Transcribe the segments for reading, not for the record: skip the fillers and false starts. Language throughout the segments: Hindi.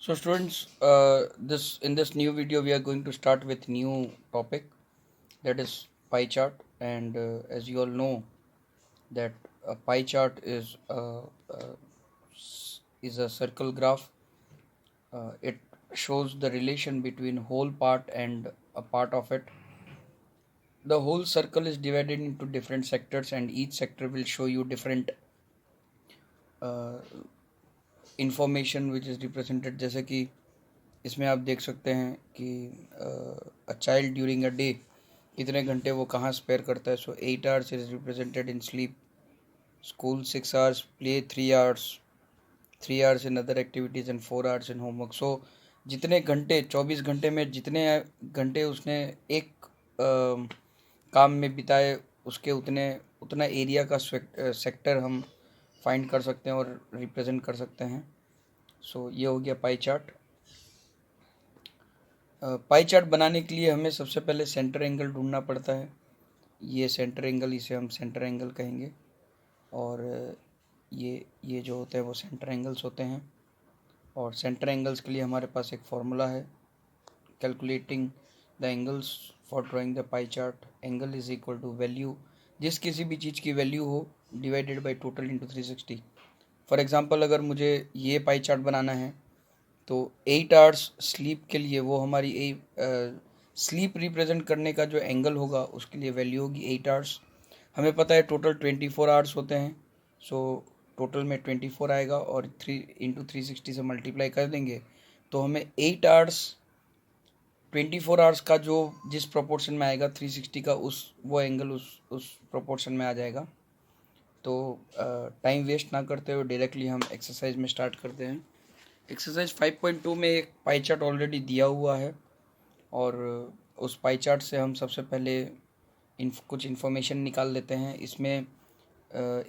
So students, this in this new video we are going to start with new topic, that is pie chart. And as you all know that a pie chart is a circle graph. It shows the relation between whole part and a part of it. The whole circle is divided into different sectors, and each sector will show you different uh, information which is represented. जैसे कि इसमें आप देख सकते हैं कि a child during a day कितने घंटे वो कहाँ स्पेयर करता है. So 8 hours is represented in sleep, school 6 hours, play 3 hours, 3 hours in other activities and 4 hours in homework. So जितने घंटे 24 घंटे में जितने घंटे उसने एक काम में बिताए, उसके उतना एरिया का सेक्टर हम फाइंड कर सकते हैं और रिप्रेजेंट कर सकते हैं. सो ये हो गया पाई चार्ट. पाई चार्ट बनाने के लिए हमें सबसे पहले सेंटर एंगल ढूंढना पड़ता है. ये सेंटर एंगल, इसे हम सेंटर एंगल कहेंगे. और ये जो होते हैं वो सेंटर एंगल्स होते हैं. और सेंटर एंगल्स के लिए हमारे पास एक फॉर्मूला है, calculating the angles for drawing the pie chart. Angle is equal to value, जिस किसी भी चीज़ की वैल्यू हो, divided by total into 360. For example अगर मुझे ये पाई चार्ट बनाना है तो 8 आवर्स स्लीप के लिए वो हमारी स्लीप रिप्रेजेंट करने का जो एंगल होगा उसके लिए वैल्यू होगी 8 आवर्स. हमें पता है टोटल 24 आवर्स होते हैं. सो टोटल में 24 आएगा और 3 इंटू 360 से मल्टीप्लाई कर देंगे तो हमें 8 आवर्स 24 आवर्स का जो जिस प्रोपोर्शन में आएगा 360 का उस वो एंगल उस प्रोपोर्शन में आ जाएगा. तो टाइम वेस्ट ना करते हुए डायरेक्टली हम एक्सरसाइज में स्टार्ट करते हैं. एक्सरसाइज 5.2 में एक पाई चार्ट ऑलरेडी दिया हुआ है और उस पाई चार्ट से हम सबसे पहले कुछ इन्फॉर्मेशन निकाल लेते हैं. इसमें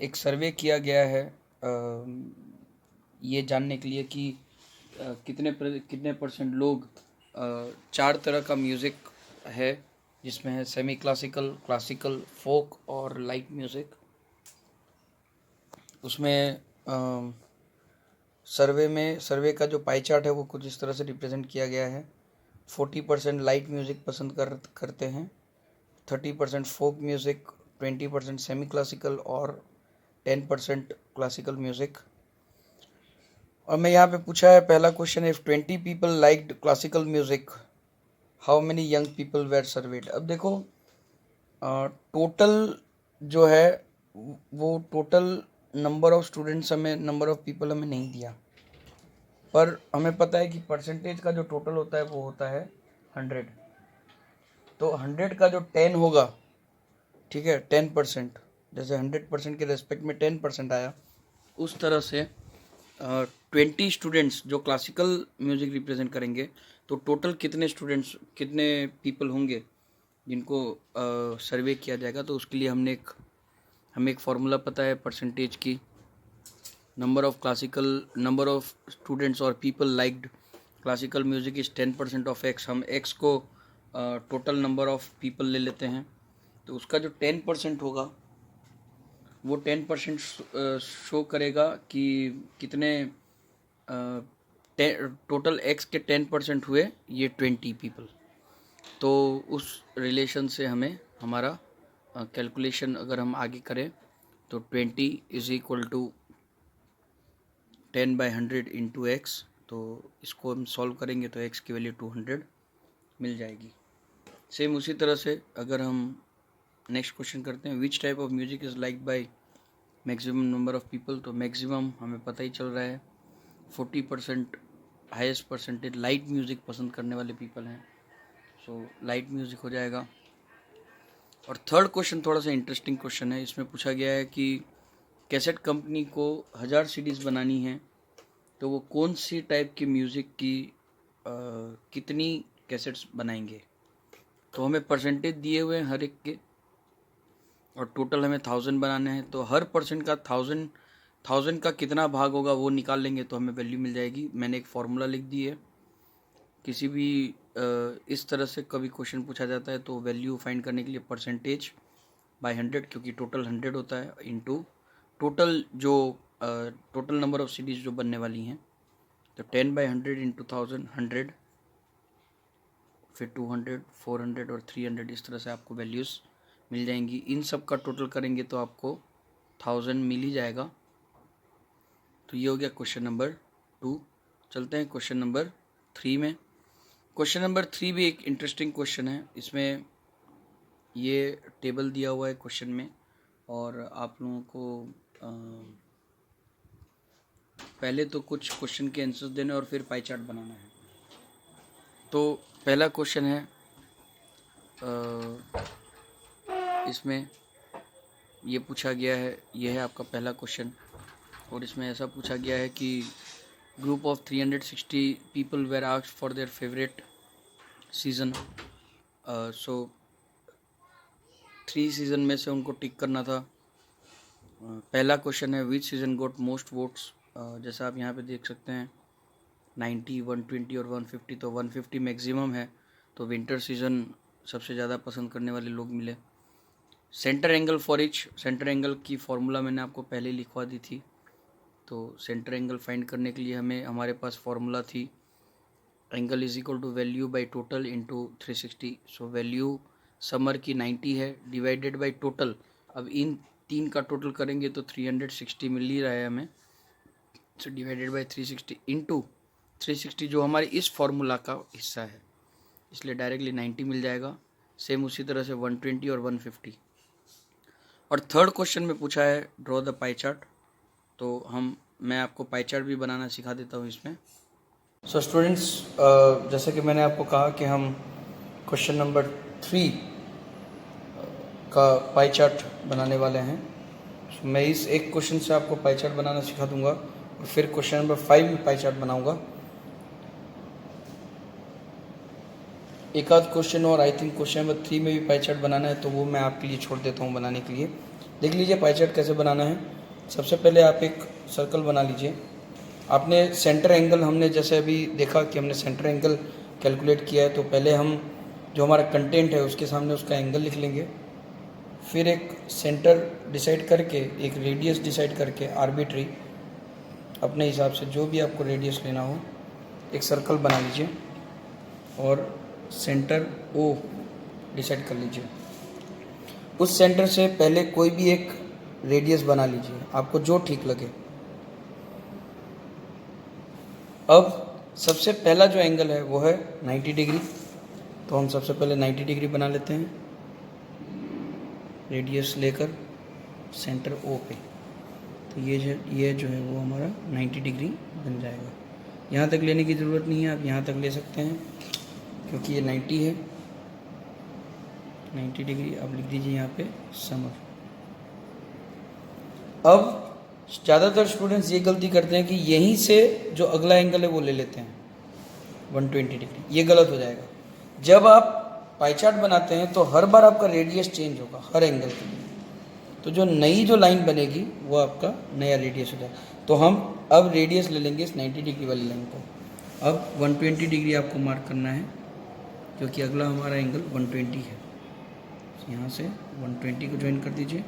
एक सर्वे किया गया है ये जानने के लिए कि कितने परसेंट लोग 4 तरह का म्यूज़िक है, जिसमें है सेमी क्लासिकल, क्लासिकल, फोक और लाइट म्यूज़िक. उसमें सर्वे का जो पाई चार्ट है वो कुछ इस तरह से रिप्रेजेंट किया गया है. 40% लाइट म्यूज़िक पसंद करते हैं, 30% फोक म्यूज़िक, 20% सेमी क्लासिकल और 10% क्लासिकल म्यूज़िक. और मैं यहाँ पे पूछा है पहला question, if 20 people liked classical music, how many young people were surveyed. अब देखो टोटल जो है वो टोटल नंबर ऑफ़ स्टूडेंट्स हमें, नंबर ऑफ़ पीपल हमें नहीं दिया, पर हमें पता है कि परसेंटेज का जो टोटल होता है वो होता है 100. तो 100 का जो 10 होगा, ठीक है, 10%, जैसे 100% के रेस्पेक्ट में 10% आया, उस तरह से 20 स्टूडेंट्स जो क्लासिकल म्यूज़िक रिप्रेजेंट करेंगे, तो टोटल कितने स्टूडेंट्स, कितने पीपल होंगे जिनको सर्वे किया जाएगा. तो उसके लिए हमें एक फार्मूला पता है परसेंटेज की. नंबर ऑफ स्टूडेंट्स और people liked classical music is 10% of x. हम एक्स को टोटल नंबर ऑफ पीपल ले लेते हैं, तो उसका जो 10% होगा वो 10% शो करेगा कि कितने टोटल एक्स के 10% हुए, ये 20 पीपल. तो उस रिलेशन से हमें हमारा कैलकुलेशन अगर हम आगे करें तो 20 is equal to 10/100 into x. तो इसको हम सॉल्व करेंगे तो एक्स की वैल्यू 200 मिल जाएगी. सेम उसी तरह से अगर हम नेक्स्ट क्वेश्चन करते हैं, which type of music is like by maximum number of people. तो मैक्सिमम हमें पता ही चल रहा है 40% हाईएस्ट परसेंटेज लाइट म्यूज़िक पसंद करने वाले पीपल हैं. सो लाइट म्यूज़िक हो जाएगा. और थर्ड क्वेश्चन थोड़ा सा इंटरेस्टिंग क्वेश्चन है. इसमें पूछा गया है कि कैसेट कंपनी को 1000 सीडीज़ बनानी है, तो वो कौन सी टाइप की म्यूज़िक की कितनी कैसेट्स बनाएंगे. तो हमें परसेंटेज दिए हुए हैं हर एक के, और टोटल हमें 1000 बनाने हैं. तो हर परसेंट का 1000 का कितना भाग होगा वो निकाल लेंगे तो हमें वैल्यू मिल जाएगी. मैंने एक फार्मूला लिख दी है. किसी भी इस तरह से कभी क्वेश्चन पूछा जाता है तो वैल्यू फाइंड करने के लिए परसेंटेज बाय 100, क्योंकि टोटल 100 होता है, into total number of series जो बनने वाली हैं. तो 10/100 इंटू 1000 100, फिर 200, 400 और 300, इस तरह से आपको वैल्यूज़ मिल जाएंगी। इन सब का टोटल करेंगे तो आपको 1000 मिल ही जाएगा। तो ये हो गया क्वेश्चन नंबर 2। चलते हैं क्वेश्चन नंबर 3 में। क्वेश्चन नंबर 3 भी एक इंटरेस्टिंग क्वेश्चन है। इसमें ये टेबल दिया हुआ है क्वेश्चन में, और आप लोगों को पहले तो कुछ क्वेश्चन के आंसर्स देने और फिर पाई चार्ट बनाना है। तो पहला क्वेश्चन है, इसमें ये पूछा गया है, ये है आपका पहला क्वेश्चन, और इसमें ऐसा पूछा गया है कि group of 360 people were asked for their favourite season. So 3 season में से उनको टिक करना था। पहला क्वेश्चन है which season got most votes. जैसा आप यहाँ पे देख सकते हैं 90, 120 और 150, तो 150 मैक्सिमम है, तो विंटर सीज़न सबसे ज़्यादा पसंद करने वाले लोग मिले। Centre angle for each, centre angle की फॉर्मूला मैंने आपको पहले लिखवा दी थी। तो सेंटर एंगल फाइंड करने के लिए हमारे पास फॉर्मूला थी angle is equal to value by total into 360। So value summer की 90 है डिवाइडेड बाई टोटल। अब इन 3 का टोटल करेंगे तो 360 मिल ही रहा है हमें। सो डिवाइडेड बाई 360 इंटू 360 जो हमारे इस फॉर्मूला का हिस्सा है, इसलिए डायरेक्टली 90 मिल जाएगा। सेम उसी तरह से 120 और 150। और थर्ड क्वेश्चन में पूछा है ड्रॉ द पाई चार्ट। तो मैं आपको पाई चार्ट भी बनाना सिखा देता हूँ इसमें। सो स्टूडेंट्स, जैसे कि मैंने आपको कहा कि हम क्वेश्चन नंबर 3 का पाई चार्ट बनाने वाले हैं। so, मैं इस एक क्वेश्चन से आपको पाई चार्ट बनाना सिखा दूंगा, और फिर क्वेश्चन नंबर 5 में पाई चार्ट बनाऊंगा। एक आध क्वेश्चन और आई थिंक क्वेश्चन नंबर 3 में भी पाई चार्ट बनाना है, तो वो मैं आपके लिए छोड़ देता हूँ बनाने के लिए। देख लीजिए पाई चार्ट कैसे बनाना है। सबसे पहले आप एक सर्कल बना लीजिए। आपने सेंटर एंगल, हमने जैसे अभी देखा कि हमने सेंटर एंगल कैलकुलेट किया है, तो पहले हम जो हमारा कंटेंट है उसके सामने उसका एंगल लिख लेंगे। फिर एक सेंटर डिसाइड करके, एक रेडियस डिसाइड करके, आर्बिट्री अपने हिसाब से जो भी आपको रेडियस लेना हो, एक सर्कल बना लीजिए और सेंटर ओ डिसाइड कर लीजिए। उस सेंटर से पहले कोई भी एक रेडियस बना लीजिए, आपको जो ठीक लगे। अब सबसे पहला जो एंगल है वो है 90 डिग्री, तो हम सबसे पहले 90 डिग्री बना लेते हैं रेडियस लेकर सेंटर ओ पे। तो ये जो है वो हमारा 90 डिग्री बन जाएगा। यहाँ तक लेने की ज़रूरत नहीं है, आप यहाँ तक ले सकते हैं क्योंकि ये 90 है। 90 डिग्री आप लिख दीजिए यहाँ पे समर। अब ज़्यादातर स्टूडेंट्स ये गलती करते हैं कि यहीं से जो अगला एंगल है वो ले लेते हैं 120 डिग्री। ये गलत हो जाएगा। जब आप पाई चार्ट बनाते हैं तो हर बार आपका रेडियस चेंज होगा हर एंगल के लिए, तो जो नई जो लाइन बनेगी वो आपका नया रेडियस हो जाएगा। तो हम अब रेडियस ले लेंगे इस 90 डिग्री वाली लाइन को। अब 120 डिग्री आपको मार्क करना है क्योंकि अगला हमारा एंगल 120 है। यहाँ से 120 को ज्वाइन कर दीजिए,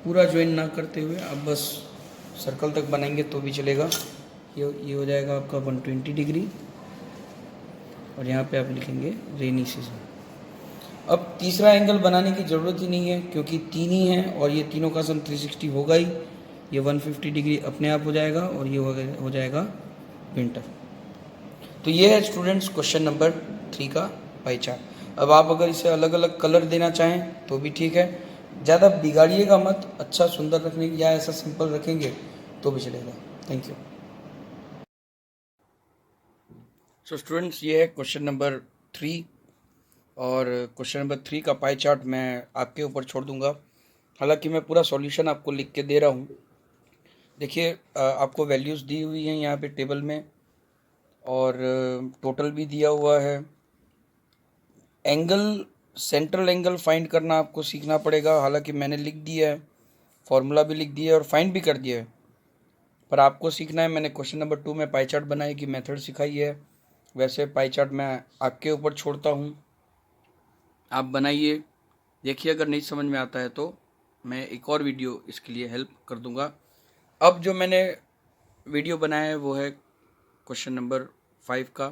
पूरा ज्वाइन ना करते हुए आप बस सर्कल तक बनाएंगे तो भी चलेगा। ये हो जाएगा आपका 120 डिग्री, और यहाँ पे आप लिखेंगे रेनी सीजन। अब तीसरा एंगल बनाने की ज़रूरत ही नहीं है क्योंकि 3 ही हैं, और ये तीनों का सम 360 होगा ही। ये 150 डिग्री अपने आप हो जाएगा, और ये हो जाएगा विंटर। तो ये है स्टूडेंट्स क्वेश्चन नंबर 3 का पाई चार्ट। अब आप अगर इसे अलग अलग कलर देना चाहें तो भी ठीक है, ज़्यादा बिगाड़िएगा मत, अच्छा सुंदर रखने या ऐसा सिंपल रखेंगे तो भी चलेगा। Thank you. सो स्टूडेंट्स, ये है क्वेश्चन नंबर 3, और क्वेश्चन नंबर 3 का पाई चार्ट मैं आपके ऊपर छोड़ दूंगा। हालांकि मैं पूरा सॉल्यूशन आपको लिख के दे रहा हूँ। देखिए, आपको वैल्यूज़ दी हुई हैं यहाँ पे टेबल में, और टोटल भी दिया हुआ है। एंगल, सेंट्रल एंगल फाइंड करना आपको सीखना पड़ेगा। हालांकि मैंने लिख दिया है, फॉर्मूला भी लिख दिया है और फाइंड भी कर दिया है, पर आपको सीखना है। मैंने क्वेश्चन नंबर 2 में पाई चार्ट बनाने की मेथड सिखाई है, वैसे पाई चार्ट मैं आपके ऊपर छोड़ता हूँ, आप बनाइए। देखिए, अगर नहीं समझ में आता है तो मैं एक और वीडियो इसके लिए हेल्प कर दूंगा। अब जो मैंने वीडियो बनाया है वो है क्वेश्चन नंबर 5 का,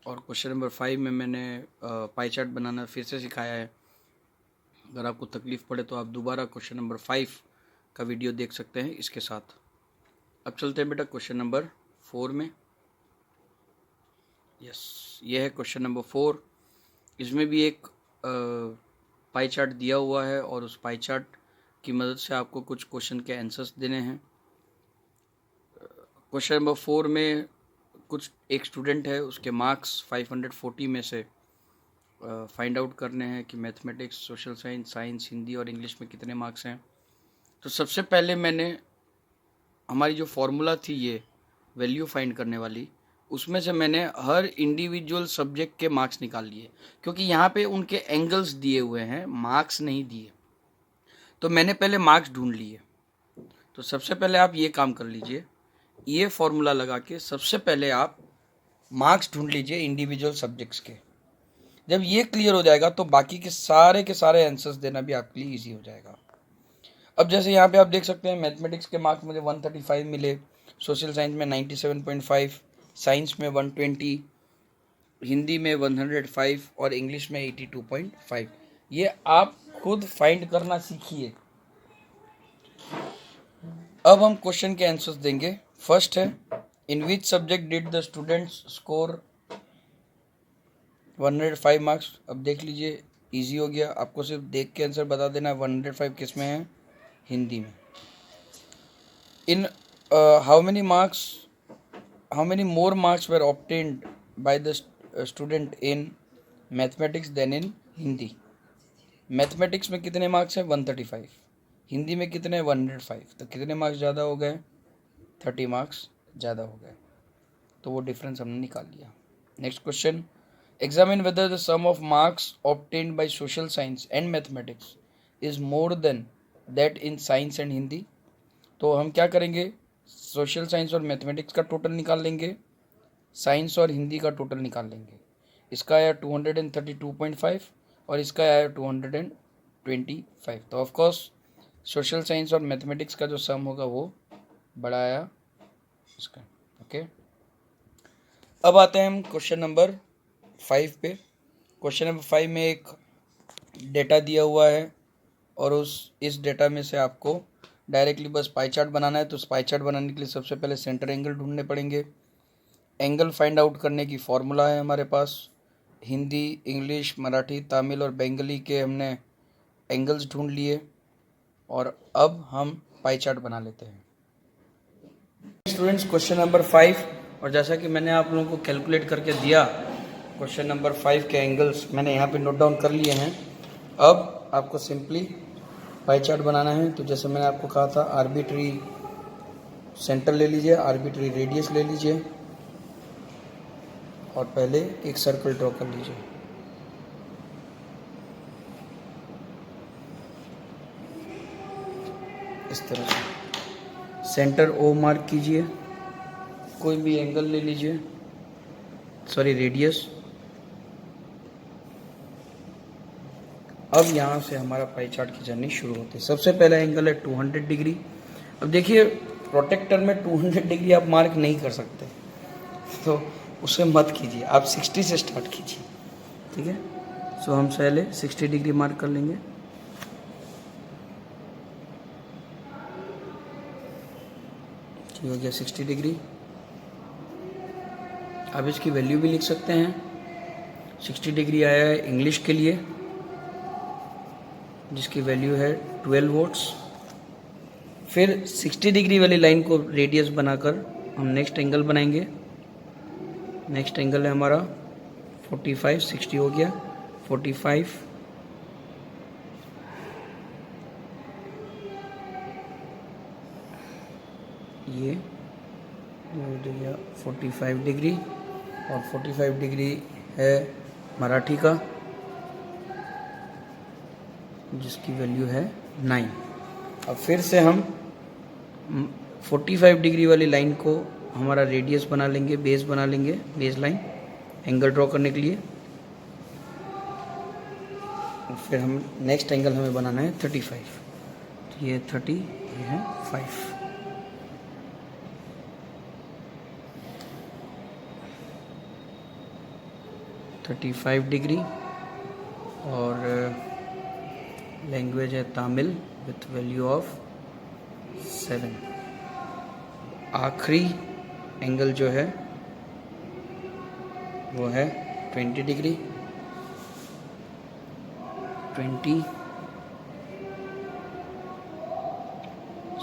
और क्वेश्चन नंबर 5 में मैंने पाई चार्ट बनाना फिर से सिखाया है। अगर आपको तकलीफ़ पड़े तो आप दोबारा क्वेश्चन नंबर 5 का वीडियो देख सकते हैं इसके साथ। अब चलते हैं बेटा क्वेश्चन नंबर 4 में। यस, ये है क्वेश्चन नंबर 4। इसमें भी एक पाई चार्ट दिया हुआ है और उस पाई चार्ट की मदद से आपको कुछ क्वेश्चन के आंसर्स देने हैं। क्वेश्चन नंबर 4 में कुछ एक स्टूडेंट है, उसके मार्क्स 540 में से फाइंड आउट करने हैं कि mathematics, social science, science, Hindi और इंग्लिश में कितने मार्क्स हैं। तो सबसे पहले मैंने हमारी जो फॉर्मूला थी ये वैल्यू फाइंड करने वाली, उसमें से मैंने हर इंडिविजुअल सब्जेक्ट के मार्क्स निकाल लिए, क्योंकि यहाँ पे उनके एंगल्स दिए हुए हैं, मार्क्स नहीं दिए। तो मैंने पहले मार्क्स ढूंढ लिए। तो सबसे पहले आप ये काम कर लीजिए, ये फॉर्मूला लगा के सबसे पहले आप मार्क्स ढूंढ लीजिए इंडिविजुअल सब्जेक्ट्स के। जब ये क्लियर हो जाएगा तो बाकी के सारे आंसर्स देना भी आपके लिए ईजी हो जाएगा। अब जैसे यहाँ पे आप देख सकते हैं मैथमेटिक्स के मार्क्स मुझे 135 मिले, सोशल साइंस में 97.5, साइंस में 120, हिंदी में 105 और इंग्लिश में 82.5। ये आप खुद फाइंड करना सीखिए। अब हम क्वेश्चन के आंसर्स देंगे। फर्स्ट है, in which subject did the students score 105 marks. अब देख लीजिए, इजी हो गया, आपको सिर्फ देख के आंसर बता देना है 105 किस में है, हिंदी में। In how many more marks were obtained by the student in mathematics than in Hindi. Mathematics में कितने मार्क्स हैं, 135, हिंदी में कितने, 105। तो कितने मार्क्स ज़्यादा हो गए, 30 मार्क्स ज़्यादा हो गए। तो वो डिफरेंस हमने निकाल लिया। Next question, examine whether the sum of marks obtained by social science and mathematics is more than that in science and Hindi। तो हम क्या करेंगे, सोशल साइंस और मैथमेटिक्स का टोटल निकाल लेंगे, साइंस और हिंदी का टोटल निकाल लेंगे। इसका आया 232.5 और इसका आया 225। तो ऑफकोर्स सोशल साइंस और मैथमेटिक्स का जो सम होगा वो बड़ा आया इसका। ओके, अब आते हैं हम क्वेश्चन नंबर 5 पे। क्वेश्चन नंबर 5 में एक डेटा दिया हुआ है और इस डेटा में से आपको डायरेक्टली बस पाई चार्ट बनाना है। तो उस पाई चार्ट बनाने के लिए सबसे पहले सेंटर एंगल ढूंढने पड़ेंगे। एंगल फाइंड आउट करने की फॉर्मूला है हमारे पास, हिंदी, इंग्लिश, मराठी, तमिल और बंगाली के हमने एंगल्स ढूंढ लिए और अब हम पाई चार्ट बना लेते हैं। स्टूडेंट्स, क्वेश्चन नंबर 5, और जैसा कि मैंने आप लोगों को कैलकुलेट करके दिया, क्वेश्चन नंबर 5 के एंगल्स मैंने यहाँ पे नोट डाउन कर लिए हैं। अब आपको सिंपली पाई चार्ट बनाना है। तो जैसे मैंने आपको कहा था, आर्बिट्री सेंटर ले लीजिए, आर्बिट्री रेडियस ले लीजिए और पहले एक सर्कल ड्रॉ कर लीजिए। इस तरह से सेंटर ओ मार्क कीजिए, कोई भी एंगल ले लीजिए, सॉरी रेडियस। अब यहाँ से हमारा पाई चार्ट की जर्नी शुरू होती है। सबसे पहला एंगल है 200 डिग्री। अब देखिए, प्रोटेक्टर में 200 डिग्री आप मार्क नहीं कर सकते, तो उसे मत कीजिए, आप 60 से स्टार्ट कीजिए, ठीक है। सो हम पहले 60 डिग्री मार्क कर लेंगे। ठीक हो गया 60 डिग्री। अब इसकी वैल्यू भी लिख सकते हैं। 60 डिग्री आया है इंग्लिश के लिए, जिसकी वैल्यू है 12 वोल्ट्स। फिर 60 डिग्री वाली लाइन को रेडियस बनाकर हम नेक्स्ट एंगल बनाएंगे। नेक्स्ट एंगल है हमारा 45, 60 हो गया 45, ये हो गया 45 डिग्री, और 45 डिग्री है मराठी का, जिसकी वैल्यू है 9। अब फिर से हम 45 डिग्री वाली लाइन को हमारा रेडियस बना लेंगे, बेस बना लेंगे, बेस लाइन एंगल ड्रॉ करने के लिए। फिर हम नेक्स्ट एंगल हमें बनाना है 35। ये 30, ये है 5। डिग्री और लैंग्वेज है तमिल विथ वैल्यू ऑफ 7। आखिरी एंगल जो है वो है 20 डिग्री। 20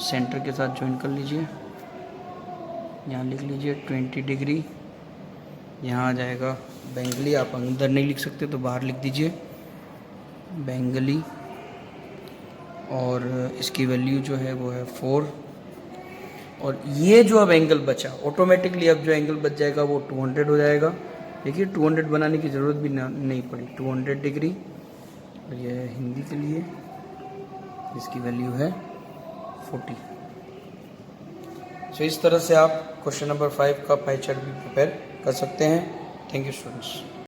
सेंटर के साथ ज्वाइन कर लीजिए। यहाँ लिख लीजिए 20 डिग्री। यहाँ आ जाएगा बेंगली, आप अंदर नहीं लिख सकते तो बाहर लिख दीजिए बेंगली। और इसकी वैल्यू जो है वो है 4। और ये जो अब एंगल बचा, ऑटोमेटिकली अब जो एंगल बच जाएगा वो 200 हो जाएगा। देखिए 200 बनाने की ज़रूरत भी नहीं पड़ी, 200 डिग्री। और ये है हिंदी के लिए, इसकी वैल्यू है 40। सो इस तरह से आप क्वेश्चन नंबर 5 का पाई चार्ट भी प्रिपेयर कर सकते हैं। Thank you students.